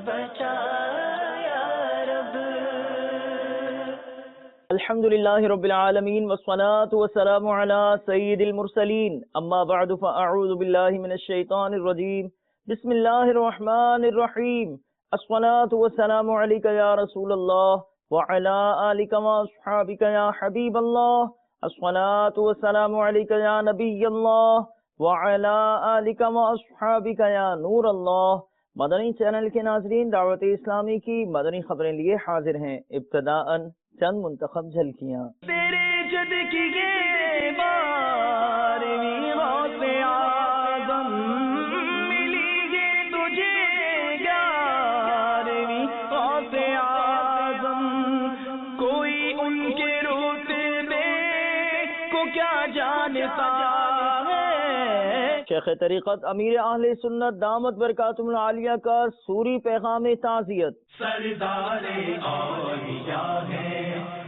بچا یا رب۔ الحمدللہ رب العالمین والصلاة والسلام علی سید المرسلین، اما بعد فاعوذ باللہ من الشیطان الرجیم، بسم اللہ الرحمن الرحیم، الصلاة والسلام علیک یا رسول اللہ وعلی آلک واصحابک یا حبیب اللہ، الصلاة والسلام علیک یا نبی اللہ وعلی آلک واصحابک یا نور اللہ۔ مدنی چینل کے ناظرین، دعوت اسلامی کی مدنی خبریں لیے حاضر ہیں۔ ابتداءً چند منتخب جھلکیاں۔ تیرے جد کی یہ بارہویں غوث اعظم ملی ہے تجھے، گیارہویں غوث اعظم، کوئی ان کے رتبے کو کیا جانتا ہے۔ شیخ طریقت امیر اہل سنت دامت برکاتہم العالیہ کا سوری پیغام تعزیت۔ سردار اولیاء ہے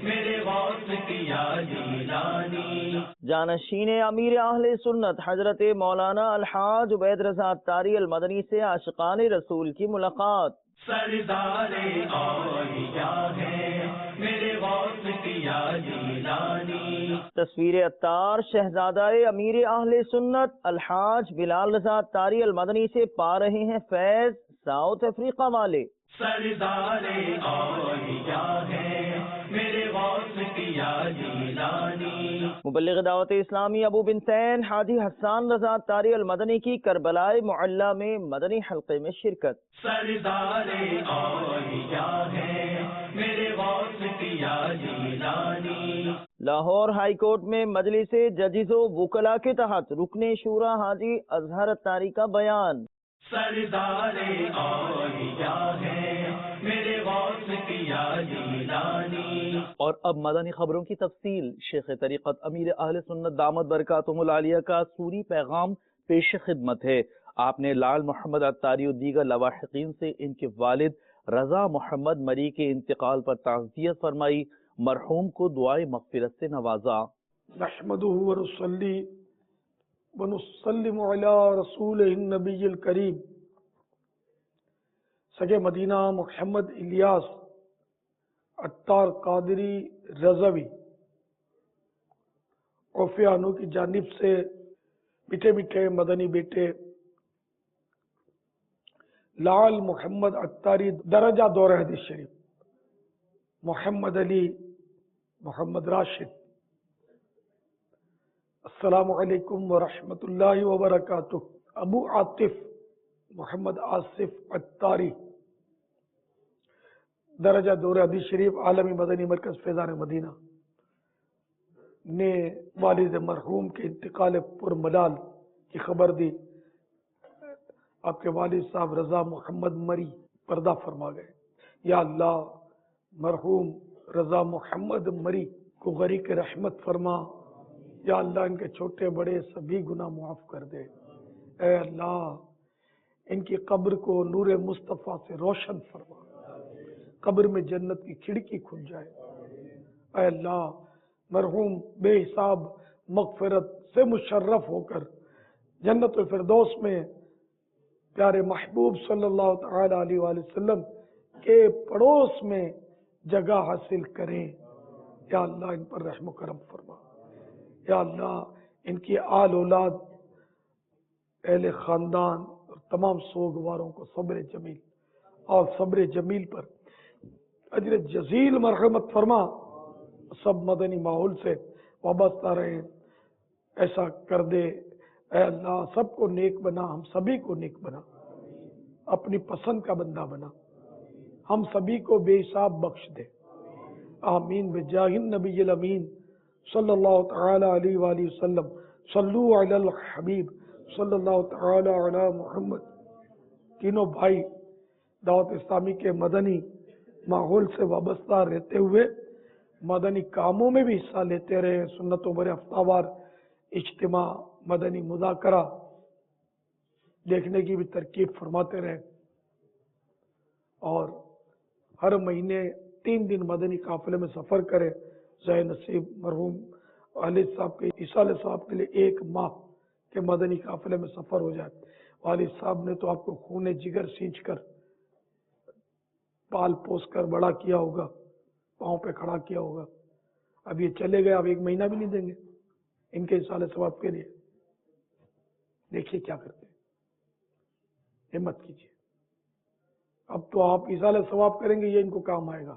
میرے غوث کیا جیلانی، جانشین امیر اہل سنت حضرت مولانا الحاج عبید رضا اتاری المدنی سے عاشقان رسول کی ملاقات۔ سردار اولیاء ہے میرے غوث کیا جیلانی، تصویر اتار شہزادہ امیر اہل سنت الحاج بلال رضا اتاری المدنی سے پا رہے ہیں فیض ساؤتھ افریقہ والے۔ سردار اولیاء ہے میرے غوث کیا جیلانی، مبلغ دعوت اسلامی ابو بنتین حاجی حسان رضا اتاری المدنی کی کربلائے معلی میں مدنی حلقے میں شرکت۔ سردار اولیاء ہے میرے غوث کیا جیلانی، لاہور ہائی کورٹ میں مجلس ججز و وکلاء کے تحت رکن شورا حاجی اظہر اتاری کا بیان۔ سردار اولیاء ہے میرے غوث کیا جیلانی۔ اور اب مدنی خبروں کی تفصیل۔ شیخ طریقت امیر اہل سنت دامت برکاتہم العالیہ کا سوری پیغام پیش خدمت ہے۔ آپ نے لال محمد اتاری و دیگر لواحقین سے ان کے والد رضا محمد مری کے انتقال پر تعزیت فرمائی، مرحوم کو دعائے مغفرت سے نوازا۔ نحمدہ ونصلی ونسلم علی رسولہ النبی الکریم، سگے مدینہ محمد الیاس اتار قادری رضوی عوفیانو کی جانب سے میٹھے میٹھے مدنی بیٹے لال محمد اتاری درجہ دورہ حدیث شریف، محمد علی، محمد راشد، السلام علیکم ورحمۃ اللہ وبرکاتہ۔ ابو عاطف محمد آصف اتاری درجہ دورہ حدیث شریف عالمی مدنی مرکز فیضان مدینہ نے والد مرحوم کے انتقال پرملال کی خبر دی۔ آپ کے والد صاحب رضا محمد مری پردہ فرما گئے۔ یا اللہ مرحوم رضا محمد مری کو غریق رحمت فرما، یا اللہ ان کے چھوٹے بڑے سبھی گناہ معاف کر دے۔ اے اللہ ان کی قبر کو نور مصطفیٰ سے روشن فرما، قبر میں جنت کی کھڑکی کھل جائے۔ اے اللہ مرحوم بے حساب مغفرت سے مشرف ہو کر جنت الفردوس میں پیارے محبوب صلی اللہ تعالی علیہ وآلہ وسلم کے پڑوس میں جگہ حاصل کریں۔ یا اللہ ان پر رحم و کرم فرما، یا اللہ ان کی آل اولاد، اہل خاندان اور تمام سوگواروں کو صبر جمیل اور صبر جمیل پر اجر جزیل مرحمت فرما، سب مدنی ماحول سے وابستہ رہیں، ایسا کر دے۔ اے اللہ سب کو نیک بنا، ہم سبھی کو نیک بنا، اپنی پسند کا بندہ بنا، ہم سبھی کو بے حساب بخش دے، آمین بجاہ النبی الامین صلی اللہ تعالی علیہ وآلہ وسلم۔ صلو علی الحبیب صلی اللہ تعالی علی محمد۔ تینوں بھائی دعوت اسلامی کے مدنی ماحول سے وابستہ رہتے ہوئے مدنی کاموں میں بھی حصہ لیتے رہے، سنتوں پر ہفتہ وار اجتماع، مدنی مذاکرہ دیکھنے کی بھی ترکیب فرماتے رہے، اور ہر مہینے 3 دن مدنی قافلے میں سفر کرے۔ ذہ نصیب مرحوم والد صاحب کے عیسیٰ صاحب کے لیے 1 ماہ کے مدنی قافلے میں سفر ہو جائے۔ والد صاحب نے تو آپ کو خون جگر سینچ کر पाल पोस कर बड़ा किया होगा, पाँव पे खड़ा किया होगा। अब ये चले गए, अब 1 महीना भी नहीं देंगे इनके इसाले सवाब के लिए। देखिए क्या करते हैं, हिम्मत कीजिए। अब तो आप इसाले सवाब करेंगे, ये इनको काम आएगा।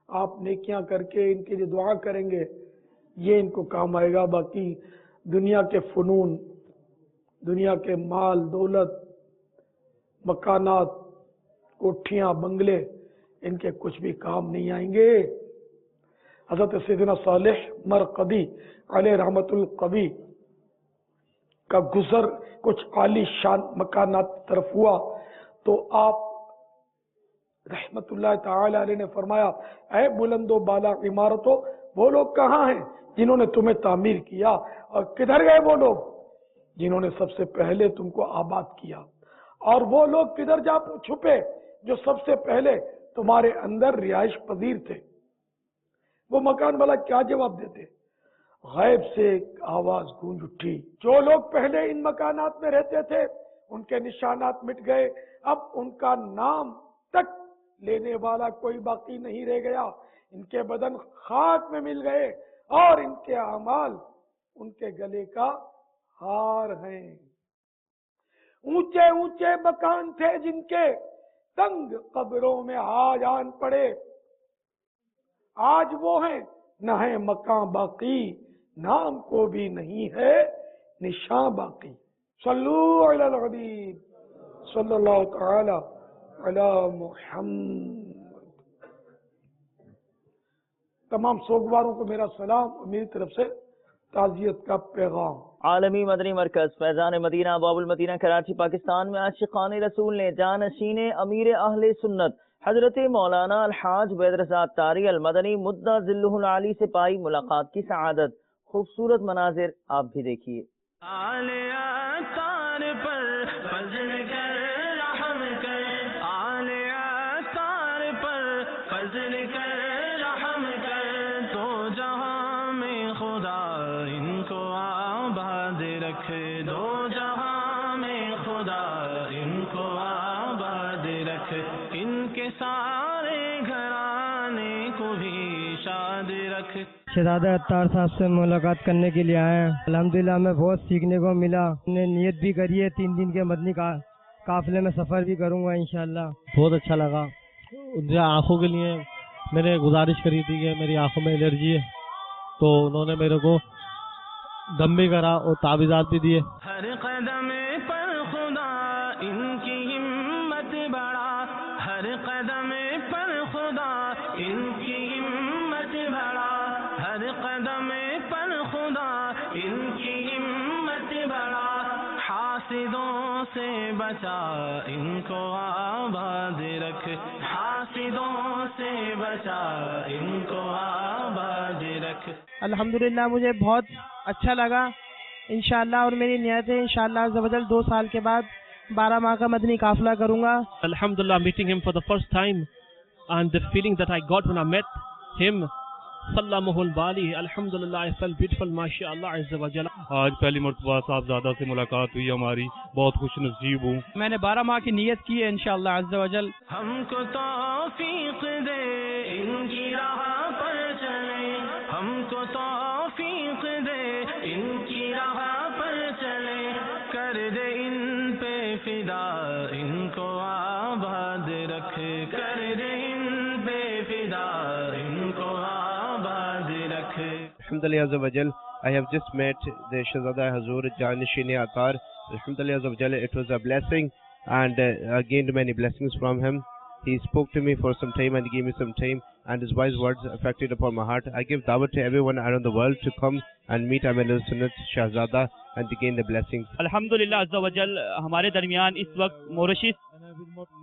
आप नेकियां करके इनके लिए दुआ करेंगे, ये इनको काम आएगा। बाकी दुनिया के फनून, दुनिया के माल दौलत, मकानात, कोठियां, बंगले, इनके कुछ भी काम नहीं आएंगे। हज़रत सैयदना सालेह मरकदी अलैहि रहमतुल कवी का गुजर कुछ आली शान मकानात तरफ हुआ तो आप रहमतुल्लाह ताला अलैहि ने फरमाया, ऐ बुलंदो बाला इमारतों, वो लोग कहाँ हैं जिन्होंने तुम्हें तामीर किया, और किधर गए वो लोग जिन्होंने सबसे पहले तुमको आबाद किया, और वो लोग किधर जा छुपे जो सबसे पहले तुम्हारे अंदर रिहाइश पजीर थे। वो मकान वाला क्या जवाब देते? गैब से एक आवाज गूंज उठी, जो लोग पहले इन मकानात में रहते थे उनके निशानात मिट गए, अब उनका नाम तक लेने वाला कोई बाकी नहीं रह गया। इनके बदन खाक में मिल गए और इनके अमाल उनके गले का हार हैं। ऊंचे ऊंचे मकान थे जिनके, तंग कब्रों में आज आन पड़े। आज वो हैं, न है मकान बाकी, नाम को भी नहीं है निशान बाकी। सल्लू अलल हबीब सल्लल्लाहु तआला अला मुहम्मद। तमाम सोगवारों को मेरा सलाम और मेरी तरफ से ताज़ियत का पैगाम। आलमी मदनी मरकज फैज़ान मदीना बाबुल मदीना कराची पाकिस्तान में आशिक़ान रसूल ने जानशीन अमीर अहले सुन्नत हजरत मौलाना अलहाज बैदरज़ा तारी अल मदनी मुद्दा ज़िल्लुहुल आली से पाई मुलाकात की सआदत। खूबसूरत मनाजिर आप भी देखिए। दो जहां में खुदा इनको आबाद रख, इनके सारे घराने को भी शाद रख। शहजादा अत्तार साहब से मुलाकात करने के लिए आए हैं। अल्हम्दुलिल्लाह हमें बहुत सीखने को मिला। हमने नियत भी करी है 3 दिन के मदनी काफिले में सफ़र भी करूँगा इंशाअल्लाह। बहुत अच्छा लगा। उनकी आँखों के लिए मैंने गुजारिश करी थी कि मेरी आँखों में एलर्जी है, तो उन्होंने मेरे को दम भी करा और तावीज़ात भी दिए। हर कदम पर खुदा इनकी हिम्मत बढ़ा, हर कदम पर खुदा इनकी हिम्मत बढ़ा, हर कदम पर खुदा इनकी हिम्मत बढ़ा। हासिदों से बचा इनको आबाद रख, हासिदों से बचा इनको आबाद रख। अल्हम्दुलिल्लाह मुझे बहुत अच्छा लगा इंशाअल्लाह, और मेरी नियत है इंशाअल्लाह ज़बरदस्त 2 साल के बाद 12 माह का मदनी काफिला करूँगा। Alhamdulillah, meeting him for the first time and the feeling that I got when I met him, Sallamul Bali, Alhamdulillah, I felt beautiful, MashaAllah Azza wa Jalla। आज पहली मर्तबा साहबजादा से मुलाकात हुई हमारी, बहुत खुश नसीब हूँ। मैंने 12 माह की नियत की है इंशाअल्लाह अज़्ज़ा व जल। हमको तौफीक दे इनकी राह पर चले, हमको तौफीक दे इनकी राह पर चले, कर दे इन पे फिदा इनको आबाद रख, कर दे इन पे फिदा इनको आबाद रख। Alhamdulillah Azza wa Jal, I have just met the Shahzada Hazur Janishine Attar. Alhamdulillah Azza wa Jal, it was a blessing and I gained many blessings from him. He spoke to me for some time and gave me some time, and his wise words affected upon my heart. I give da'wah to everyone around the world to come and meet Amir Sunnat Shahzada and to gain the blessings. अल्हम्दुलिल्लाह अज़्ज़ा व जल हमारे दरमियान इस वक्त Mauritius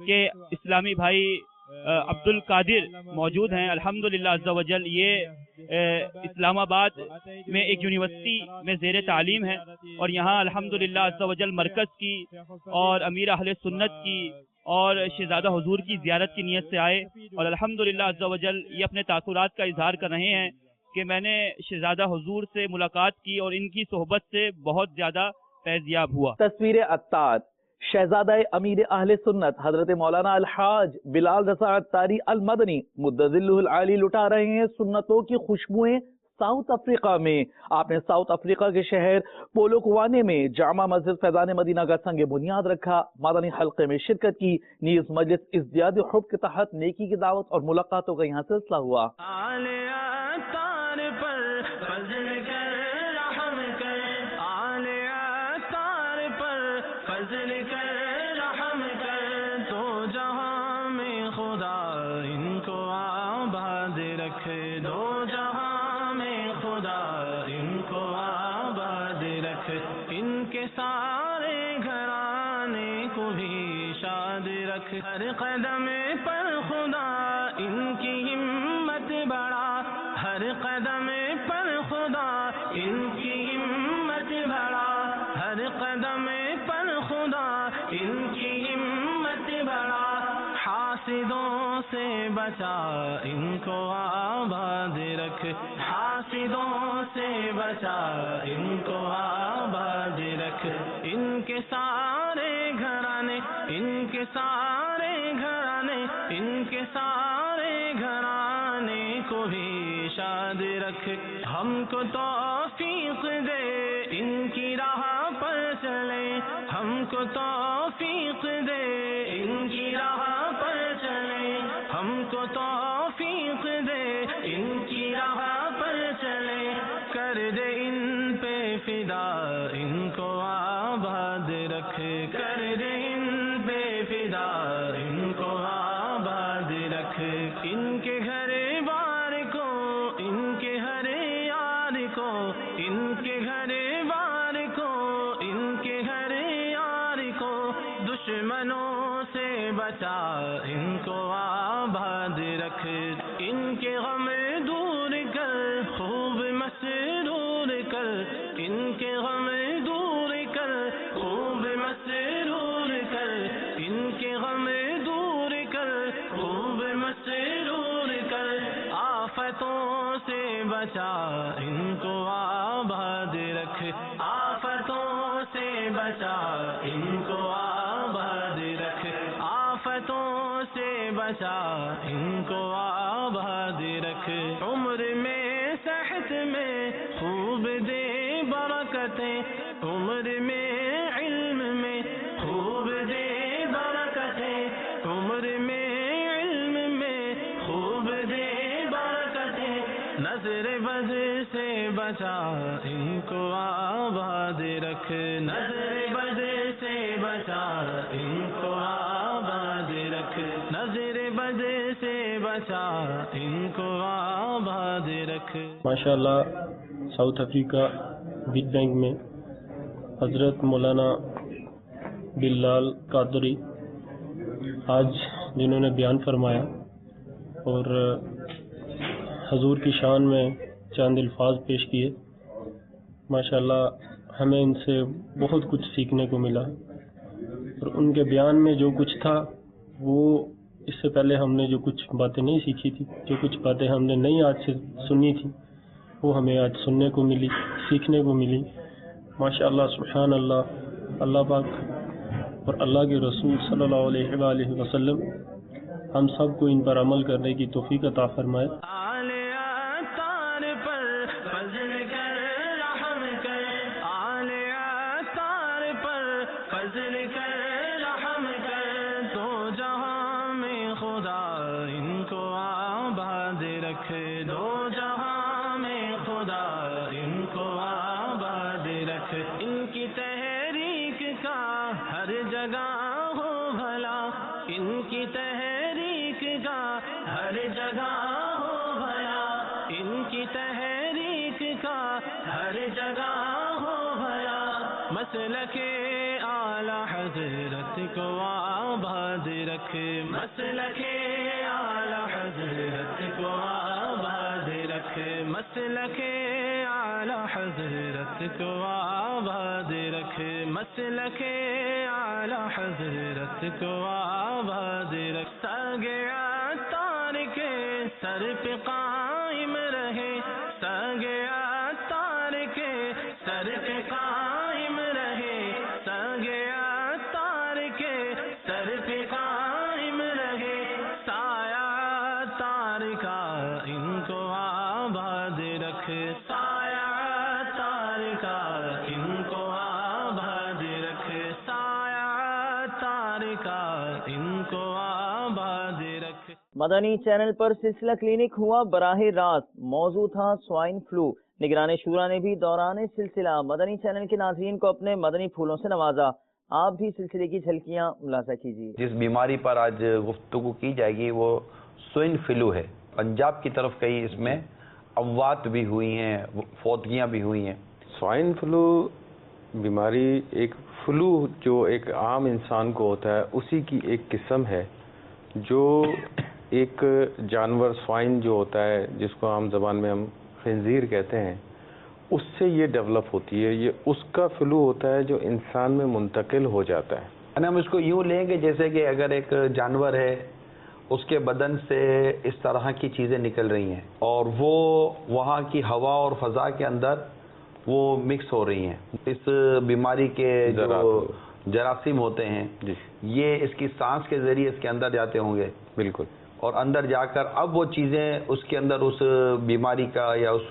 के इस्लामी भाई अब्दुल कादिर मौजूद हैं। अल्हम्दुलिल्लाह अज़्ज़ा व जल ये इस्लामाबाद में एक यूनिवर्सिटी में ज़ेर तालीम है, और यहाँ अल्हम्दुलिल्लाह अज़्ज़ा व जल मरकज़ की और अमीर अहले सुन्नत की और शहज़ादा हुजूर की ज़ियारत की नियत से आए, और अल्हम्दुलिल्लाह अज़्ज़ा व जल ये अपने तासुरात का इजहार कर रहे हैं कि मैंने शहज़ादा हुजूर से मुलाकात की और इनकी सोहबत से बहुत ज़्यादा फैज़याब हुआ। तस्वीर अत्तार شہزادہ امیر اہل سنت حضرت مولانا الحاج بلال رضا عطاری المدنی مدظلہ العالی لٹا رہے ہیں سنتوں کی خوشبوئیں ساؤتھ افریقہ میں۔ آپ نے ساؤتھ افریقہ کے شہر پولوکوانے میں جامع مسجد فیضان مدینہ کا سنگ بنیاد رکھا، مدنی حلقے میں شرکت کی، نیز مجلس ازدیاد حب کے تحت نیکی کی دعوت اور ملاقاتوں کا یہاں سلسلہ ہوا۔ ہر قدم پر خدا ان کی ہمت بڑھا، ہر قدم پر خدا ان کی ہمت بڑھا، ہر قدم پر خدا ان کی ہمت بڑھا، حاسدوں سے بچا ان کو آباد رکھ، حاسدوں سے بچا ان کو آباد رکھ، ان کے سارے گھرانے، ان کے سارے گھرانے، ان کے سارے گھرانے کو بھی شاد رکھ، ہم کو توفیق دے ان کی راہ پر چلے، ہم کو توفیق دے ان کی راہ پر چلے، ہم کو توفیق دے ان کی راہ پر چلے، کر دے ان پہ فدا ان کو آباد رکھ، کر دے ان پہ فدا ان کو آباد رکھ، ان کے گھر بار کو، ان کے ہر یار کو، ان کے گھر بار کو، ان کے گھر یار کو، دشمنوں سے بچا ان کو آباد رکھ، ان کے غم دور کر خوب مسرور کر، ان کے غم دور کر خوب مسرور کر، ان کے غم دور کر خوب مسرور کر، آفتوں سے بچا ان کو آباد رکھ، آفتوں سے بچا ان کو آباد رکھ، آفتوں سے بچا ان کو آباد رکھ، عمر میں صحت میں خوب دے برکتیں، عمر میں علم میں خوب دے برکتیں، عمر میں علم میں خوب دے برکتیں، نظر بد سے بچا ان کو آباد رکھ، نظر بد سے بچا ان کو آباد رکھ، نظر بد سے بچا ان کو آباد رکھ۔ ماشاءاللہ ساؤتھ افریقہ بگ بینگ میں حضرت مولانا بلال قادری آج جنہوں نے بیان فرمایا اور حضور کی شان میں چند الفاظ پیش کیے، ماشاءاللہ ہمیں ان سے بہت کچھ سیکھنے کو ملا، اور ان کے بیان میں جو کچھ تھا وہ اس سے پہلے ہم نے جو کچھ باتیں نہیں سیکھی تھی، جو کچھ باتیں ہم نے نہیں آج سے سنی تھی، وہ ہمیں آج سننے کو ملی، سیکھنے کو ملی۔ ماشاءاللہ سبحان اللہ، اللہ پاک اور اللہ کے رسول صلی اللہ علیہ وآلہ وسلم ہم سب کو ان پر عمل کرنے کی توفیق عطا فرمائے۔ مسلک اعلی حضرت کو آباد رکھ، مسلک اعلی حضرت کو آباد رکھ، مسلک اعلی حضرت کو آباد رکھ، مسلک اعلی حضرت کو آباد رکھ، سگیا تار کے سر پہ قائم رہے، سگیا تار کے سر پہ قائم رہے، سگیا تار रख, साया तार का इनको आबाद रख, साया तार का इनको आबाद रख। मदनी चैनल पर सिलसिला क्लिनिक हुआ बराह रास्त, मौजू था स्वाइन फ्लू। निगरान शूरा ने भी दौरान सिलसिला मदनी चैनल के नाज़रीन को अपने मदनी फूलों से नवाजा। आप भी सिलसिले की झलकियां मुलाजा कीजिए। जिस बीमारी पर आज गुफ्तगू की जाएगी वो स्वाइन फ्लू है। पंजाब की तरफ कई इसमें अमवात भी हुई हैं, फौतगियां भी हुई हैं। स्वाइन फ्लू बीमारी एक फ्लू जो एक आम इंसान को होता है उसी की एक किस्म है, जो एक जानवर स्वाइन जो होता है जिसको आम ज़बान में हम खंजीर कहते हैं, उससे ये डेवलप होती है। ये उसका फ्लू होता है जो इंसान में मुंतकिल हो जाता है। यानी हम इसको यूँ लेंगे जैसे कि अगर एक जानवर है, उसके बदन से इस तरह की चीज़ें निकल रही हैं और वो वहाँ की हवा और फ़ज़ा के अंदर वो मिक्स हो रही हैं। इस बीमारी के जो जरासीम होते हैं ये इसकी सांस के ज़रिए इसके अंदर जाते होंगे। बिल्कुल। और अंदर जाकर अब वो चीज़ें उसके अंदर उस बीमारी का या उस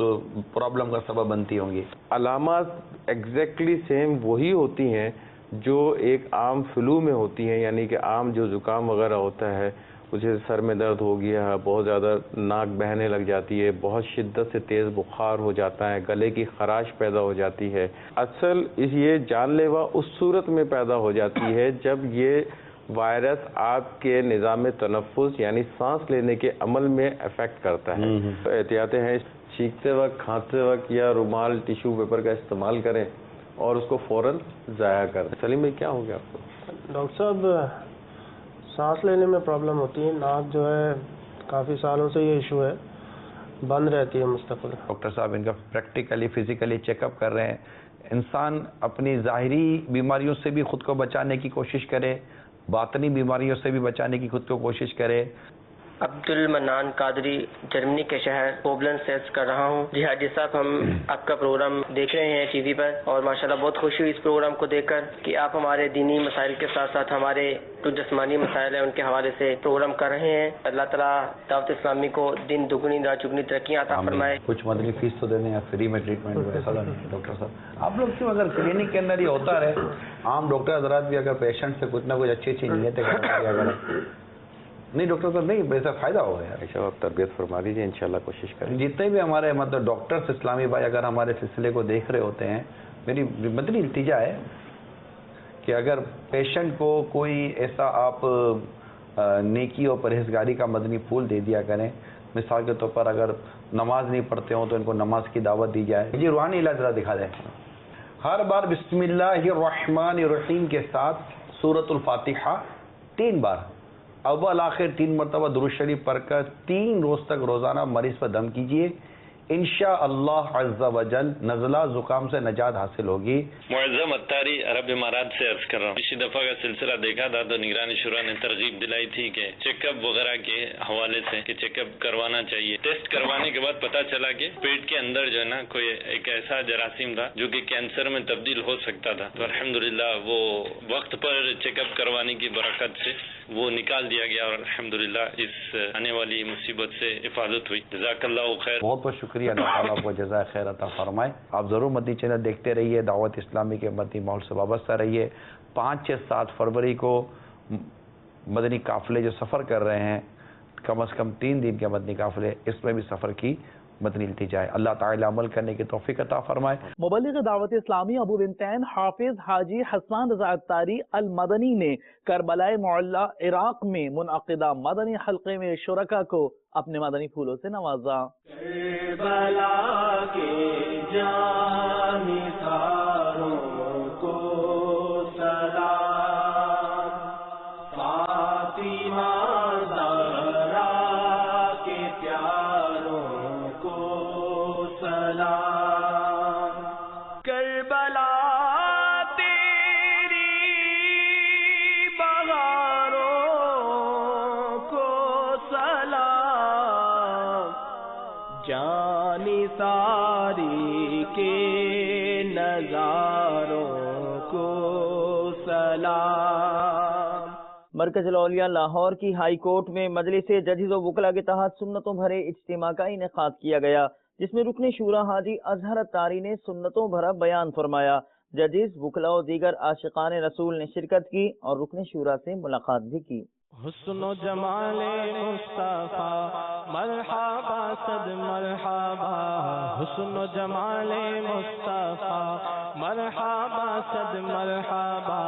प्रॉब्लम का सबब बनती होंगी। अलामत एग्जैक्टली सेम वही होती हैं जो एक आम फ्लू में होती हैं, यानी कि आम जो ज़ुकाम वगैरह होता है, उसे सर में दर्द हो गया, बहुत ज़्यादा नाक बहने लग जाती है, बहुत शिद्दत से तेज़ बुखार हो जाता है, गले की खराश पैदा हो जाती है। असल ये जानलेवा उस सूरत में पैदा हो जाती है जब ये वायरस आपके निज़ाम तनफ़ुस यानी सांस लेने के अमल में अफेक्ट करता है। तो एहतियातें हैं, छींकते वक्त, खांसते वक्त या रुमाल, टिश्यू पेपर का इस्तेमाल करें और उसको फ़ौरन ज़ाया कर दें। सलीम भाई क्या हो गया आपको? डॉक्टर साहब सांस लेने में प्रॉब्लम होती है, नाक जो है काफ़ी सालों से ये इशू है, बंद रहती है मुस्तक़िल। डॉक्टर साहब इनका प्रैक्टिकली फिज़िकली चेकअप कर रहे हैं। इंसान अपनी ज़ाहिरी बीमारियों से भी ख़ुद को बचाने की कोशिश करे, बातनी बीमारियों से भी बचाने की खुद को कोशिश करे। अब्दुल मन्नान कादरी जर्मनी के शहर पोबलन से अर्ज कर रहा हूँ। जी हाजी साहब, हम आपका प्रोग्राम देख रहे हैं टीवी पर और माशाल्लाह बहुत खुशी हुई इस प्रोग्राम को देखकर कि आप हमारे दीनी मसाइल के साथ साथ हमारे जो जिस्मानी मसाइल हैं उनके हवाले से प्रोग्राम कर रहे हैं। अल्लाह ताला दावत इस्लामी को दिन दुगनी रात चुगनी तरक्कियां अता फरमाए। कुछ मदनी फीस तो देने या फ्री में ट्रीटमेंट डॉक्टर साहब आप लोग क्यों, अगर क्लिनिक के अंदर ये होता रहे, आम डॉक्टर हजरात भी अगर पेशेंट से कुछ ना कुछ अच्छी अच्छी नीयतें करें। नहीं डॉक्टर साहब नहीं, वैसा फायदा होगा यार। अच्छा आप तरबियत फरमा दीजिए, इंशाल्लाह कोशिश करें। जितने भी हमारे मतलब डॉक्टर्स इस्लामी भाई अगर हमारे सिलसिले को देख रहे होते हैं, मेरी मदनी इल्तिजा है कि अगर पेशेंट को कोई ऐसा आप नेकी और परहेजगारी का मदनी फूल दे दिया करें। मिसाल के तौर पर अगर नमाज नहीं पढ़ते हो तो इनको नमाज की दावत दी जाए। जी रूहानी इलाज जरा दिखा दें। हर बार बिस्मिल्लाहिर्रहमानिर्रहीम के साथ सूरतुल फातिहा 3 बार अव्वल आखिर 3 मरतबा दुरूद शरीफ पढ़कर 3 रोज तक रोजाना मरीज पर दम कीजिए। इंशाअल्लाह अज़्ज़ा वजल नज़ला ज़ुकाम से नजात हासिल होगी। मुअज़्ज़म अत्तारी अरब इमारात से अर्ज कर रहा हूँ। पिछली दफ़ा का सिलसिला देखा था तो निगरानी शुरा ने तरगीब दिलाई थी कि चेकअप वगैरह के हवाले से कि चेकअप करवाना चाहिए। टेस्ट करवाने के बाद पता चला कि पेट के अंदर जो है ना कोई एक ऐसा जरासीम था जो कि कैंसर में तब्दील हो सकता था। तो अल्हम्दुलिल्लाह वो वक्त पर चेकअप करवाने की बरकत से वो निकाल दिया गया और अल्हम्दुलिल्लाह इस आने वाली मुसीबत से हिफाजत हुई। जज़ाकल्लाहु खैर। बहुत बहुत शुक्रिया, अल्लाह ताला आपको जज़ाए खैर अता फरमाए। आप ज़रूर मदनी चैनल देखते रहिए, दावत इस्लामी के मदनी माहौल से वाबस्ता रहिए। 5, 6, 7 फरवरी को मदनी काफ़िले जो सफ़र कर रहे हैं, कम से कम 3 दिन के मदनी काफ़िले, इसमें भी सफ़र की मदनी इल्तिजा है। अल्लाह ताला अमल करने की तौफीक अता फरमाए। मुबल्लिग दावत इस्लामी अबू बिनतैन हाफिज हाजी हसन रज़ा अत्तारी अल मदनी ने करबलाए मुअल्ला इराक में मुनअक़िदा मदनी हल्के में शुरका को अपने मदनी फूलों से नवाजा। करबला के जानिसारों को सलाम, फातिमा ज़हरा के प्यारों को सलाम। करबला तेरी बहारों को सलाम, जानिसारी के नज़ारों को सलाम। मरकज़ औलिया लाहौर की हाई कोर्ट में मजलिस जजीज़ व वकला के तहत सुन्नतों भरे इज्तिमा का इनेकाद किया गया। جس میں رکن شورا حاجی اظہر اتاری نے سنتوں بھرا بیان فرمایا۔ ججز، وکلاء و دیگر عاشقان رسول نے شرکت کی اور رکن شورا سے ملاقات بھی کی۔ حسن و جمال مصطفیٰ مرحبا صد مرحبا، حسن و جمال مصطفیٰ مرحبا صد مرحبا،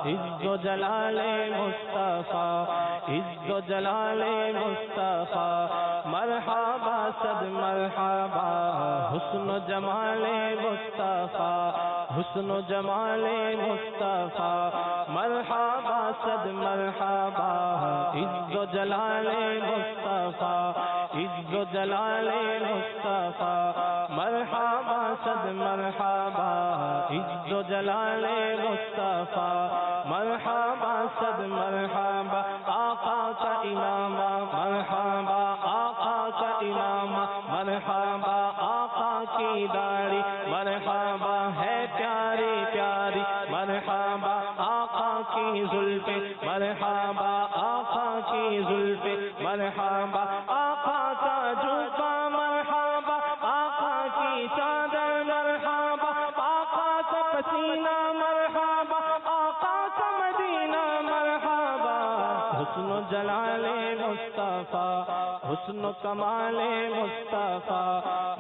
عز و جلال مصطفیٰ عز و جلال مصطفیٰ مرحبا صد مرحبا، حسن و جمال مصطفیٰ حسن و جمال مصطفیٰ مرحبا صد مرحبا، عز و جلال مصطفیٰ عز و جلال مصطفیٰ مرحبا صد مرحبا، عز و جلال مصطفیٰ مرحبا صد مرحبا، آقا کا امامہ مرحبا آقا کا امامہ مرحبا، آقا کی داڑھی مرحبا ہے پیاری پیاری مرحبا، آقا کی زلفیں مرحبا آقا کی زلفیں مرحبا، آقا کا جوبہ مرحبا آقا کی چادر مرحبا، آقا کا پسینہ مرحبا آقا کا مدینہ مرحبا، حسن و جلال مصطفیٰ حسن و کمال مصطفیٰ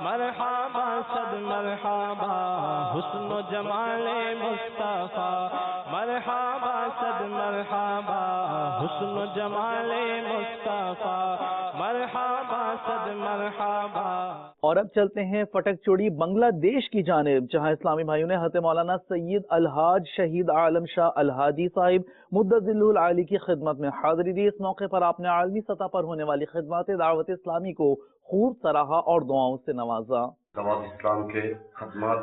مرحبا صد مرحبا، حسن و جمال مصطفیٰ مرحبا صد مرحبا، حسن و جمال مصطفیٰ مرحبا صد مرحبا۔ اور اب چلتے ہیں پٹک چوڑی بنگلہ دیش کی جانب، جہاں اسلامی بھائیوں نے حضرت مولانا سید الحاج شہید عالم شاہ الحاجی صاحب مدت ذلہ العالی کی خدمت میں حاضری دی۔ اس موقع پر آپ نے عالمی سطح پر ہونے والی خدمات دعوت اسلامی کو خوب سراہا اور دعاؤں سے نوازا۔ دعوت اسلام کے خدمات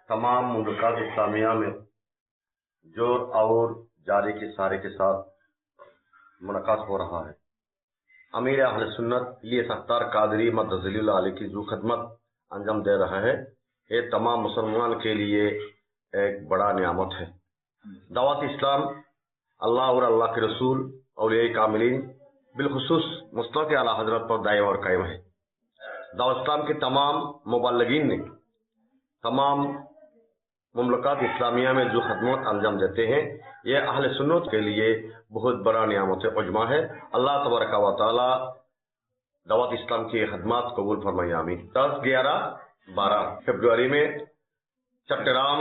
تمام مملکات اسلامیہ میں جور اور جاری کے سارے کے ساتھ منعقد ہو رہا ہے۔ امیر اہل سنت الیاس اختر قادری مدت ذلہ العالی کی جو خدمت انجام دے رہا ہے، یہ تمام مسلمان کے لیے ایک بڑا نعمت ہے۔ دعوت اسلام اللہ اور اللہ کے رسول اولیاء کاملین بالخصوص مصطفی اعلیٰ حضرت پر دائم اور قائم ہے۔ دعوت اسلام کے تمام مبلغین نے تمام مملکات اسلامیہ میں جو خدمات انجام دیتے ہیں، یہ اہل سنت کے لیے بہت بڑا نعمت عظمی ہے۔ اللہ تبارک و تعالی دعوت اسلام کی خدمات قبول فرمائے، آمین۔ 10، 11، 12 فروری میں چٹرام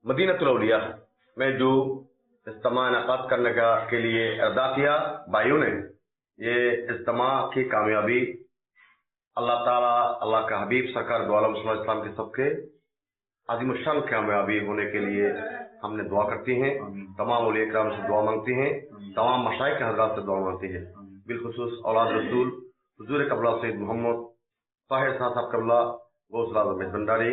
مدینہ الاولیاء میں جو اجتماع انعقاد کرنے کے لیے ادا کیا بھائیوں نے، یہ اجتماع کی کامیابی اللہ تعالیٰ اللہ کا حبیب سرکار دو عالم صلی اللہ علیہ وسلم کے سب کے عظیم الشان کامیابی ہونے کے لیے ہم نے دعا کرتی ہیں، تمام اولیاء کرام سے دعا مانگتی ہیں، تمام مشائخ حضرات سے دعا مانگتی ہیں، بالخصوص اولاد رسول حضور قبلہ سید محمد طاہر صاحب قبلہ غوث اعظم بھنڈاری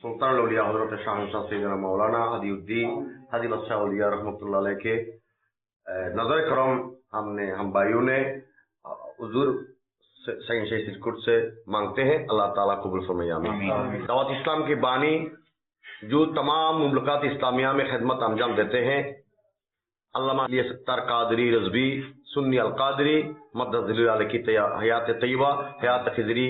سلطان الاولیاء حضرت شاہ شاہ سیدنا مولانا ہدی الدین ہدی بادشاہ اولیاء رحمۃ اللہ علیہ کے نظر کرم ہم بھائیوں نے حضور سین شاہ سرکٹ سے مانگتے ہیں، اللہ تعالیٰ قبول فرمائے، آمین۔ دعوت اسلام کے بانی جو تمام مملکات اسلامیہ میں خدمت انجام دیتے ہیں، علامہ الیاس اختر قادری رضوی سنی القادری مدت ذلہ العالی کی حیات طیبہ حیات خضری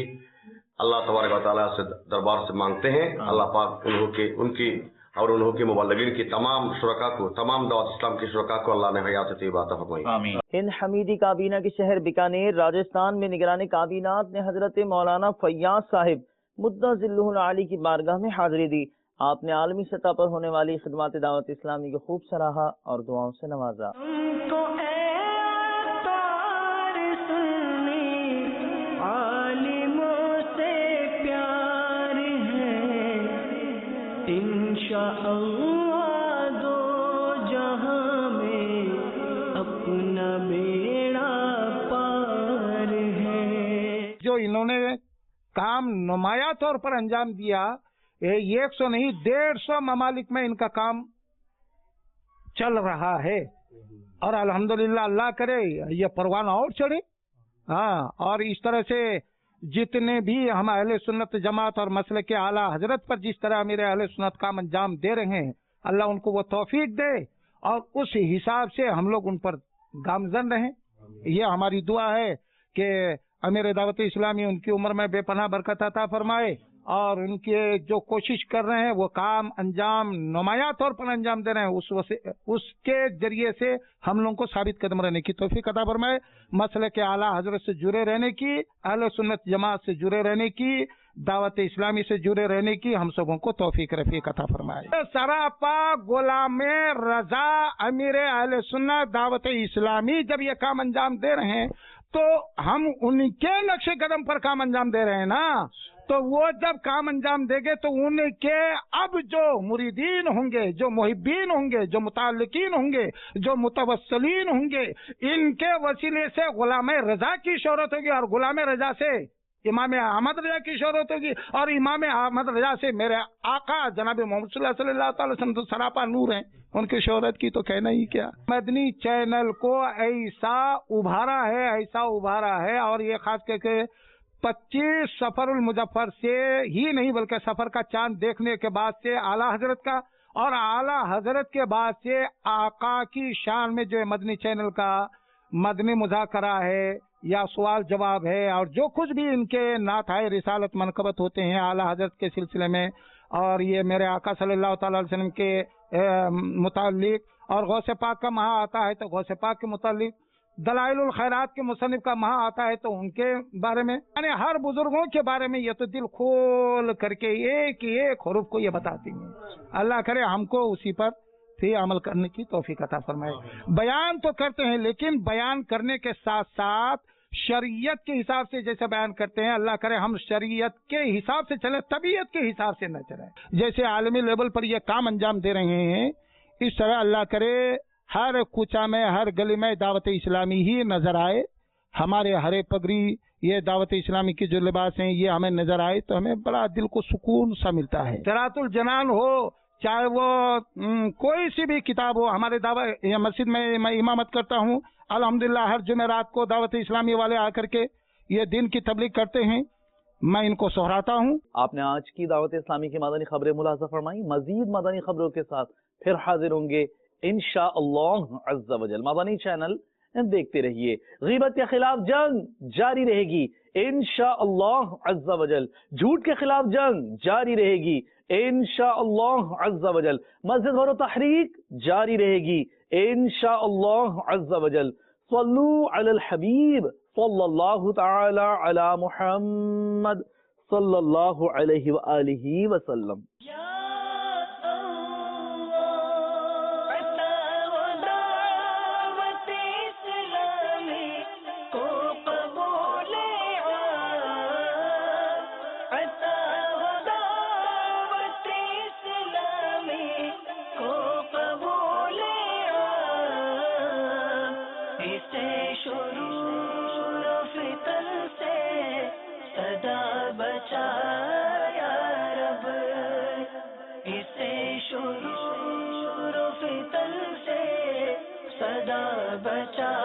اللہ تبارک و تعالیٰ سے دربار سے مانگتے ہیں، اللہ پاک انہوں کے مبلغین کی تمام شرکا کو، تمام دعوت اسلام کے شرکا کو اللہ نے حیات طیبہ عطا فرمائی۔ ہند حمیدی کابینہ کے شہر بیکانیر راجستھان میں نگران کابینات نے حضرت مولانا فیاض صاحب مدت ذلہ العالی کی بارگاہ میں حاضری دی۔ آپ نے عالمی سطح پر ہونے والی خدمات دعوت اسلامی کو خوب سراہا اور دعاؤں سے نوازا۔ انشاءاللہ دو جہاں میں اپنا بیڑا پار ہے۔ جو انہوں نے کام نمایاں طور پر انجام دیا، 100 نہیں 150 ممالک میں ان کا کام چل رہا ہے، اور الحمدللہ اللہ کرے یہ پروانہ اور چڑھے۔ اور اس طرح سے جتنے بھی ہم اہل سنت جماعت اور مسلک کے اعلیٰ حضرت پر جس طرح میرے اہل سنت کام انجام دے رہے ہیں، اللہ ان کو وہ توفیق دے اور اس حساب سے ہم لوگ ان پر گامزن رہیں۔ یہ ہماری دعا ہے کہ अमीर दावत इस्लामी उनकी उम्र में बेपनाह बरकत अता फरमाए और उनके जो कोशिश कर रहे हैं वो काम अंजाम नुमाया तौर पर अंजाम दे रहे हैं उसके जरिए से हम लोगों को साबित कदम रहने की तौफीक अता फरमाए। मसले के आला हजरत से जुड़े रहने की, अहले सुन्नत जमात से जुड़े रहने की, दावत इस्लामी से जुड़े रहने की हम सबों को तौफीक रफीक अता फरमाए। सरापा गुलाम रजा अमीर अहले सुन्नत दावत इस्लामी जब ये काम अंजाम दे रहे हैं तो हम उनके नक्शे कदम पर काम अंजाम दे रहे हैं ना, तो वो जब काम अंजाम देंगे तो उनके अब जो मुरीदीन होंगे, जो मुहिब्बीन होंगे, जो मुताल्लिकीन होंगे, जो मुतवस्सिलीन होंगे, इनके वसीले से गुलाम रजा की शोहरत होगी और गुलाम रजा से इमाम अहमद रजा की शोहरत होगी और इमाम अहमद रजा से मेरे आका जनाब मोहम्मद सल्लल्लाहु अलैहि वसल्लम तो सरापा नूर हैं, उनकी शोहरत की तो कहना ही क्या। मदनी चैनल को ऐसा उभारा है और ये खास करके 25 सफरुल मुजफ्फर से ही नहीं बल्कि सफर का चांद देखने के बाद से आला हजरत का और आला हजरत के बाद से आका की शान में जो मदनी चैनल का मदनी मुज़ाकरा है या सवाल जवाब है और जो कुछ भी इनके नात-ए रिसालत मनकबत होते हैं आला हजरत के सिलसिले में और ये मेरे आका सल्लल्लाहु अलैहि वसल्लम के मुतालिक और गौसे पाक का महा आता है तो गौसे पाक के मुतालिक, दलाइलुल खैरात के मुसन्निफ का महा आता है तो उनके बारे में, यानी हर बुजुर्गों के बारे में ये तो दिल खोल करके एक हुरूफ को ये बताती हैं। अल्लाह करे हमको उसी पर फिर अमल करने की तौफीक अता फरमाए। बयान तो करते हैं लेकिन बयान करने के साथ साथ शरीयत के हिसाब से जैसे बयान करते हैं, अल्लाह करे हम शरीयत के हिसाब से चले, तबीयत के हिसाब से न चले। जैसे आलमी लेवल पर ये काम अंजाम दे रहे हैं इस तरह अल्लाह करे हर कुचा में हर गली में दावत इस्लामी ही नजर आए, हमारे हरे पगड़ी ये दावत इस्लामी की जो लिबास हैं ये हमें नजर आए तो हमें बड़ा दिल को सुकून सा मिलता है। जरातुल जनान हो चाहे वो कोई सी भी किताब हो, हमारे दावत मस्जिद में मैं इमामत करता हूँ, अल्हम्दुलिल्लाह हर जुमेरात को दावत इस्लामी वाले आकर के ये दिन की तबलीग करते हैं, मैं इनको सोहराता हूँ। आपने आज की दावत इस्लामी की मदनी खबरें मुलाज़ा फरमाई। मजीद मदनी खबरों के साथ फिर हाजिर होंगे इंशाअल्लाह अज़्ज़ा वजल। मदनी चैनल देखते रहिए। गीबत के खिलाफ जंग जारी रहेगी इंशाअल्लाह अज़्ज़ा वजल। झूठ के खिलाफ जंग जारी रहेगी इंशाअल्लाह अज़्ज़ा वजल। मस्जिद भरो तहरीक जारी रहेगी इंशाअल्लाह अज़्ज़ा वजल। सल्लू अलल हबीब सल्लल्लाहु तआला अला मुहम्मद सल्लल्लाहु अलैहि व आलिहि वसल्लम। सदा बचा